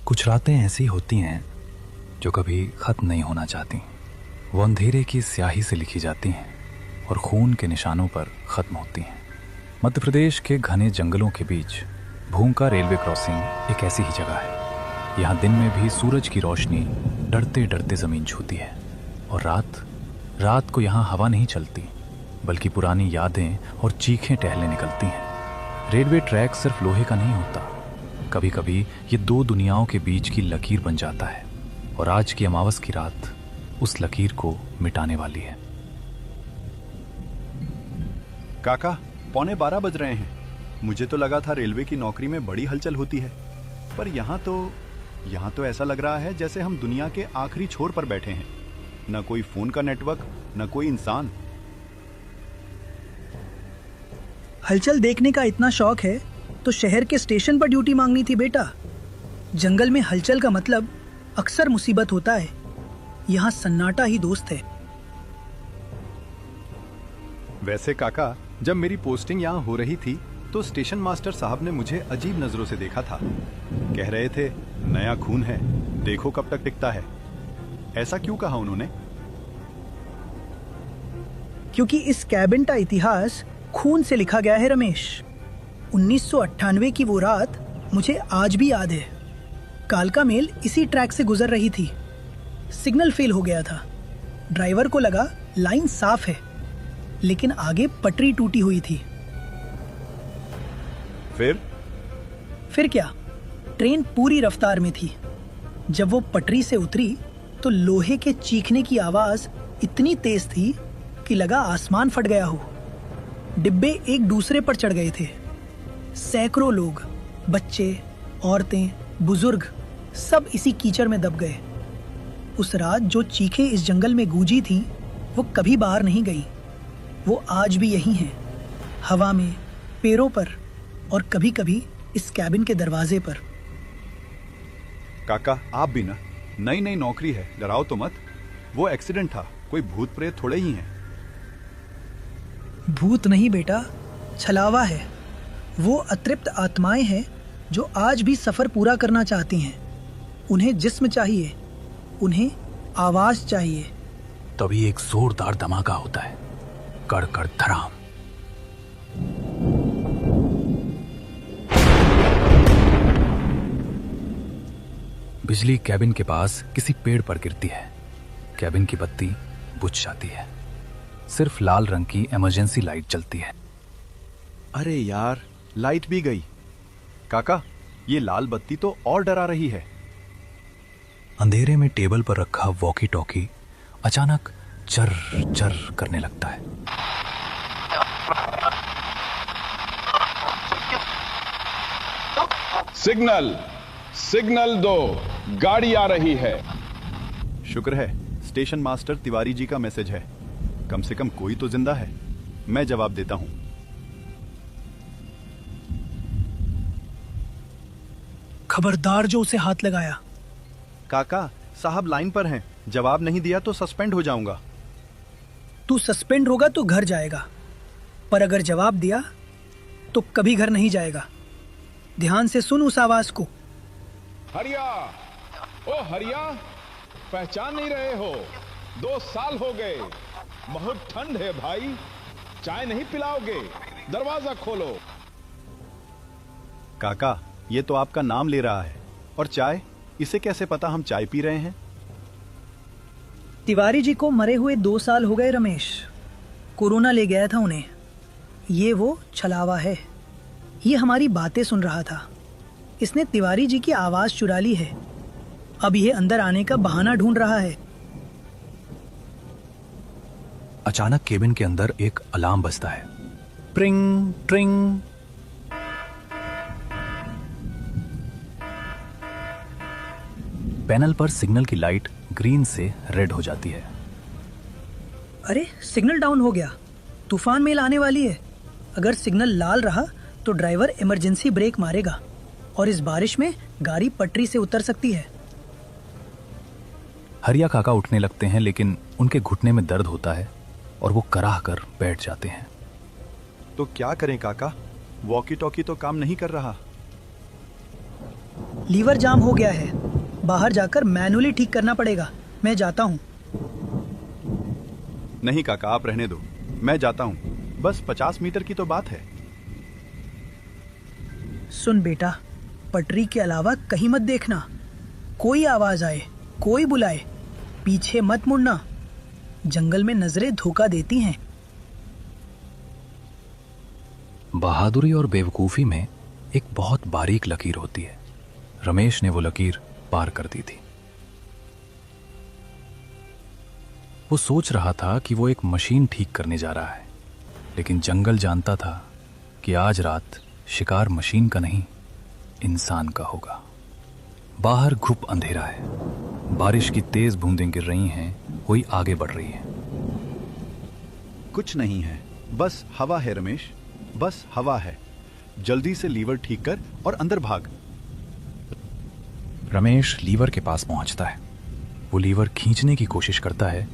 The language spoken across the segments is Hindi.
कुछ रातें ऐसी होती हैं जो कभी खत्म नहीं होना चाहती। वो अंधेरे की स्याही से लिखी जाती हैं और खून के निशानों पर खत्म होती हैं। मध्य प्रदेश के घने जंगलों के बीच भूमका रेलवे क्रॉसिंग एक ऐसी ही जगह है। यहाँ दिन में भी सूरज की रोशनी डरते डरते ज़मीन छूती है और रात को यहाँ हवा नहीं चलती बल्कि पुरानी यादें और चीखें टहलने निकलती हैं। रेलवे ट्रैक सिर्फ लोहे का नहीं होता, कभी कभी ये दो दुनियाओं के बीच की लकीर बन जाता है और आज की अमावस की रात उस लकीर को मिटाने वाली है। काका, 11:15 बज रहे हैं। मुझे तो लगा था रेलवे की नौकरी में बड़ी हलचल होती है, पर यहाँ तो ऐसा लग रहा है जैसे हम दुनिया के आखिरी छोर पर बैठे हैं। न कोई फोन का नेटवर्क, न कोई इंसान। हलचल देखने का इतना शौक है तो शहर के स्टेशन पर ड्यूटी मांगनी थी बेटा। जंगल में हलचल का मतलब अक्सर मुसीबत होता है, यहाँ सन्नाटा ही दोस्त है। वैसे काका, जब मेरी पोस्टिंग यहाँ हो रही थी तो स्टेशन मास्टर साहब ने मुझे अजीब नजरों से देखा था। कह रहे थे, नया खून है, देखो कब तक टिकता है। ऐसा क्यों कहा उन्होंने? क्योंकि इस कैबिन का इतिहास खून से लिखा गया है रमेश। 1998 की वो रात मुझे आज भी याद है। कालका मेल इसी ट्रैक से गुजर रही थी। सिग्नल फेल हो गया था। ड्राइवर को लगा लाइन साफ है, लेकिन आगे पटरी टूटी हुई थी। फिर क्या, ट्रेन पूरी रफ्तार में थी। जब वो पटरी से उतरी तो लोहे के चीखने की आवाज इतनी तेज थी कि लगा आसमान फट गया हो। डिब्बे एक दूसरे पर चढ़ गए थे। सैकड़ों लोग, बच्चे, औरतें, बुजुर्ग, सब इसी कीचड़ में दब गए। उस रात जो चीखें इस जंगल में गूंजी थी वो कभी बाहर नहीं गई। वो आज भी यही हैं, हवा में, पेड़ों पर और कभी कभी इस कैबिन के दरवाजे पर। काका, आप भी ना, नई नई नौकरी है, डराओ तो मत। वो एक्सीडेंट था, कोई भूत प्रेत थोड़े ही हैं। भूत नहीं बेटा, छलावा है। वो अतृप्त आत्माएं हैं जो आज भी सफर पूरा करना चाहती हैं। उन्हें जिस्म चाहिए, उन्हें आवाज चाहिए। तभी एक जोरदार धमाका होता है, कड़ कड़ धड़ाम। बिजली कैबिन के पास किसी पेड़ पर गिरती है। कैबिन की बत्ती बुझ जाती है। सिर्फ लाल रंग की इमरजेंसी लाइट जलती है। अरे यार, लाइट भी गई। काका, ये लाल बत्ती तो और डरा रही है। अंधेरे में टेबल पर रखा वॉकी टॉकी अचानक चर चर करने लगता है। सिग्नल दो, गाड़ी आ रही है। शुक्र है स्टेशन मास्टर तिवारी जी का मैसेज है। कम से कम कोई तो जिंदा है। मैं जवाब देता हूं। खबरदार जो उसे हाथ लगाया। काका साहब लाइन पर हैं, जवाब नहीं दिया तो सस्पेंड हो जाऊंगा। तू सस्पेंड होगा तो घर जाएगा, पर अगर जवाब दिया तो कभी घर नहीं जाएगा। ध्यान से सुन उस आवाज को। हरिया, ओ हरिया, पहचान नहीं रहे हो? 2 साल हो गए। बहुत ठंड है भाई, चाय नहीं पिलाओगे? दरवाजा खोलो। काका, ये तो आपका नाम ले रहा है। और चाय, इसे कैसे पता हम चाय पी रहे हैं? तिवारी जी को मरे हुए 2 साल हो गए रमेश। कोरोना ले गया था उन्हें। ये वो छलावा है। ये हमारी बातें सुन रहा था। इसने तिवारी जी की आवाज चुरा ली है। अब ये अंदर आने का बहाना ढूंढ रहा है। अचानक केबिन के अंदर एक अलार्म बजता है। ट्रिंग ट्रिंग। पैनल पर सिग्नल की लाइट ग्रीन से रेड हो जाती है। अरे, सिग्नल डाउन हो गया। तूफान मेल आने वाली है। अगर सिग्नल लाल रहा तो ड्राइवर इमरजेंसी ब्रेक मारेगा और इस बारिश में गाड़ी पटरी से उतर सकती है। हरिया काका उठने लगते हैं, लेकिन उनके घुटने में दर्द होता है और वो कराह कर बैठ जाते हैं। तो क्या करें काका? वॉकी टॉकी तो काम नहीं कर रहा। लीवर जाम हो गया है। बाहर जाकर मैनुअली ठीक करना पड़ेगा। मैं जाता हूँ। नहीं काका, आप रहने दो, मैं जाता हूँ। बस 50 मीटर की तो बात है। सुन बेटा, पटरी के अलावा कहीं मत देखना। कोई आवाज आए, कोई बुलाए, पीछे मत मुड़ना। जंगल में नजरें धोखा देती हैं। बहादुरी और बेवकूफी में एक बहुत बारीक लकीर होती है। रमेश ने वो लकीर पार कर दी थी। वो सोच रहा था कि वो एक मशीन ठीक करने जा रहा है, लेकिन जंगल जानता था कि आज रात शिकार मशीन का नहीं, इंसान का होगा। बाहर घुप अंधेरा है। बारिश की तेज बूंदें गिर रही हैं, कोई आगे बढ़ रही है। कुछ नहीं है, बस हवा है रमेश, बस हवा है। जल्दी से लीवर ठीक कर और अंदर भाग। रमेश लीवर के पास पहुंचता है। वो लीवर खींचने की कोशिश करता है,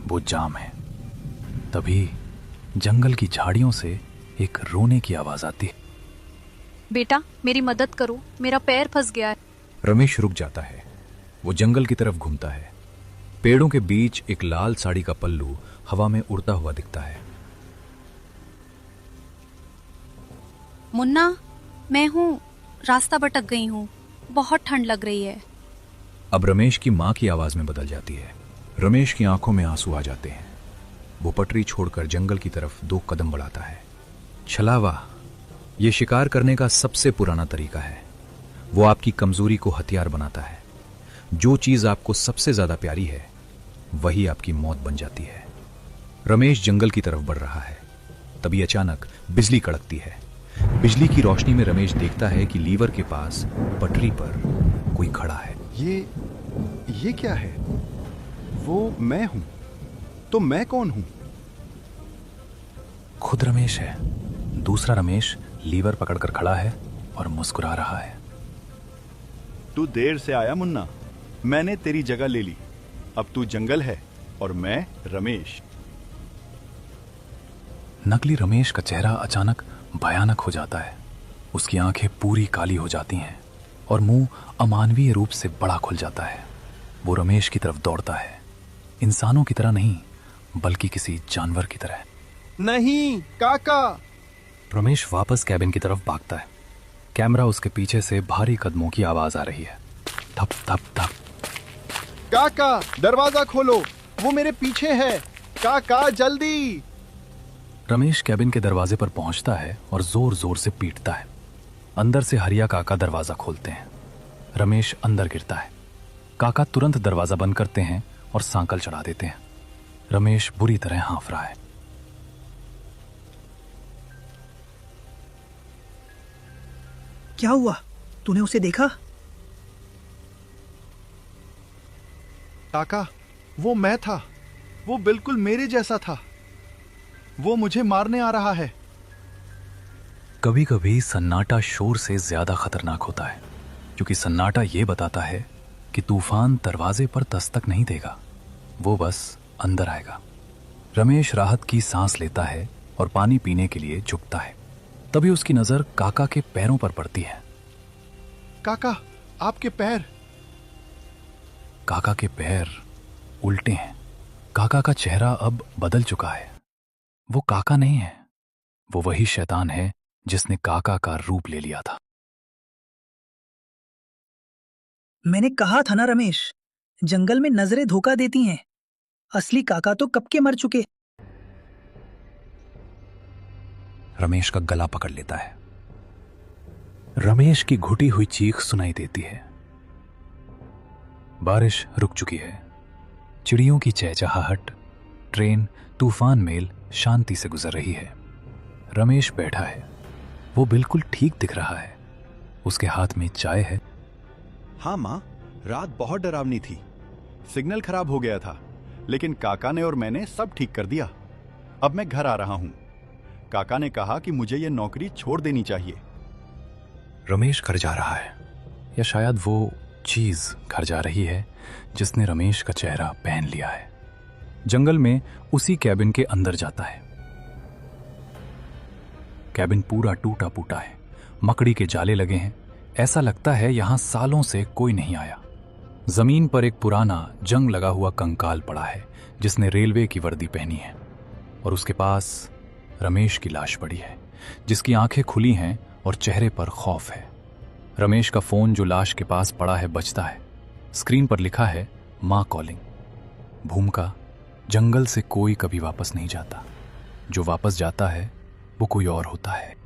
वो जाम है। तभी जंगल की झाड़ियों से एक रोने की आवाज आती है। बेटा, मेरी मदद करो, मेरा पैर फंस गया है। रमेश रुक जाता है। वो जंगल की तरफ घूमता है। पेड़ों के बीच एक लाल साड़ी का पल्लू हवा में उड़ता हुआ दिखता है। मुन्ना, मैं हूँ, रास्ता भटक गई हूँ, बहुत ठंड लग रही है। अब रमेश की मां की आवाज में बदल जाती है। रमेश की आंखों में आंसू आ जाते हैं। वो पटरी छोड़कर जंगल की तरफ 2 कदम बढ़ाता है। छलावा, ये शिकार करने का सबसे पुराना तरीका है। वो आपकी कमजोरी को हथियार बनाता है। जो चीज आपको सबसे ज्यादा प्यारी है, वही आपकी मौत बन जाती है। रमेश जंगल की तरफ बढ़ रहा है। तभी अचानक बिजली कड़कती है। बिजली की रोशनी में रमेश देखता है कि लीवर के पास पटरी पर कोई खड़ा है। ये क्या है? वो मैं हूं। तो मैं कौन हूं? खुद रमेश है। दूसरा रमेश लीवर पकड़कर खड़ा है और मुस्कुरा रहा है। तू देर से आया मुन्ना, मैंने तेरी जगह ले ली। अब तू जंगल है और मैं रमेश। नकली रमेश का चेहरा अचानक भयानक हो जाता है। उसकी आंखें पूरी काली हो जाती हैं और मुंह अमानवीय रूप से बड़ा खुल जाता है। वो रमेश की तरफ दौड़ता है, इंसानों की तरह नहीं, बल्कि किसी जानवर की तरह। नहीं काका! रमेश वापस कैबिन की तरफ भागता है। कैमरा उसके पीछे से भारी कदमों की आवाज आ रही है। धप धप धप। काका, दरवाजा खोलो, वो मेरे पीछे है। काका जल्दी! रमेश कैबिन के दरवाजे पर पहुंचता है और जोर जोर से पीटता है। अंदर से हरिया काका दरवाजा खोलते हैं। रमेश अंदर गिरता है। काका तुरंत दरवाजा बंद करते हैं और सांकल चढ़ा देते हैं। रमेश बुरी तरह हाँफ रहा है। क्या हुआ? तूने उसे देखा? काका, वो मैं था। वो बिल्कुल मेरे जैसा था। वो मुझे मारने आ रहा है। कभी कभी सन्नाटा शोर से ज्यादा खतरनाक होता है, क्योंकि सन्नाटा ये बताता है कि तूफान दरवाजे पर दस्तक नहीं देगा, वो बस अंदर आएगा। रमेश राहत की सांस लेता है और पानी पीने के लिए झुकता है। तभी उसकी नजर काका के पैरों पर पड़ती है। काका, आपके पैर! काका के पैर उल्टे हैं। काका का चेहरा अब बदल चुका है। वो काका नहीं है, वो वही शैतान है जिसने काका का रूप ले लिया था। मैंने कहा था ना रमेश, जंगल में नजरें धोखा देती हैं। असली काका तो कब के मर चुके। रमेश का गला पकड़ लेता है। रमेश की घुटी हुई चीख सुनाई देती है। बारिश रुक चुकी है। चिड़ियों की चहचहाहट, ट्रेन तूफान मेल शांति से गुजर रही है। रमेश बैठा है। वो बिल्कुल ठीक दिख रहा है। उसके हाथ में चाय है। हाँ माँ, रात बहुत डरावनी थी। सिग्नल खराब हो गया था, लेकिन काका ने और मैंने सब ठीक कर दिया। अब मैं घर आ रहा हूँ। काका ने कहा कि मुझे यह नौकरी छोड़ देनी चाहिए। रमेश घर जा रहा है, या शायद वो चीज घर जा रही है जिसने रमेश का चेहरा पहन लिया है। जंगल में उसी कैबिन के अंदर जाता है। कैबिन पूरा टूटा फूटा है। मकड़ी के जाले लगे हैं। ऐसा लगता है यहां सालों से कोई नहीं आया। जमीन पर एक पुराना जंग लगा हुआ कंकाल पड़ा है जिसने रेलवे की वर्दी पहनी है, और उसके पास रमेश की लाश पड़ी है जिसकी आंखें खुली हैं और चेहरे पर खौफ है। रमेश का फोन जो लाश के पास पड़ा है बजता है। स्क्रीन पर लिखा है मां कॉलिंग। भूमिका, जंगल से कोई कभी वापस नहीं जाता, जो वापस जाता है वो कोई और होता है।